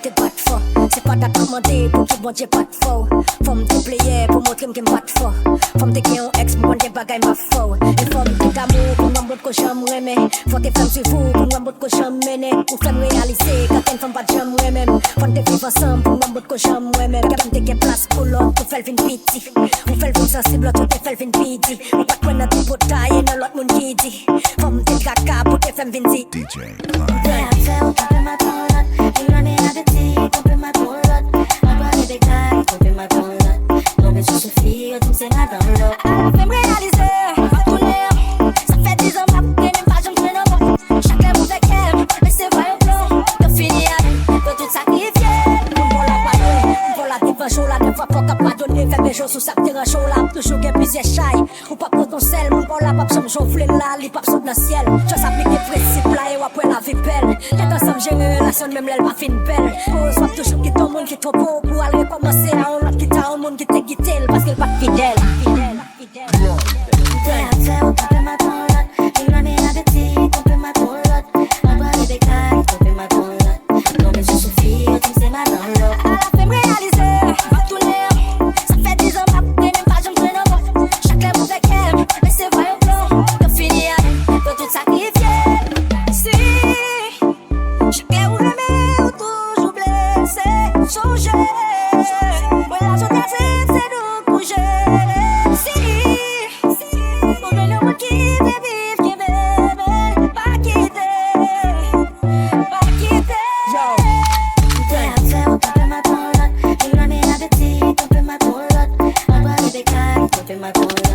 T'es pas de fort, c'est pas ta commandée pour qui bon Dieu pas de faux. Femme te plier pour montrer que pas de fort. Femme te qui en ex pour des bagailles ma faux. Et femme te d'amour pour m'embrouiller que j'aimerais mais faut te faire sur vous pour m'embrouiller que j'aimerais ou faire réaliser quand une femme pas j'aimerais même. Faut te vivre ensemble pour m'embrouiller que j'aimerais même. Quand te qui place pour l'autre pour faire une pitié. Ou faire une sensible tout te faire une pitié. Ou pas quoi dans tes potailles dans l'autre monde qui dit. Femme te caca pour te faire une zi. DJ Clyde. Sous sa terre chaud là, toujours qu'il y a plusieurs chailles. Ou pas potentiel, mon bon là, pas besoin de jouer là, li pas besoin dans le ciel. Tu s'applique des principes là et après la vie belle. T'es ensemble, j'ai une relation, même l'elle pas fin belle. Pour soit toujours qui ton monde qui trop beau pour aller recommencer à un autre qui t'a un monde qui t'est guitté parce qu'elle pas fidèle. My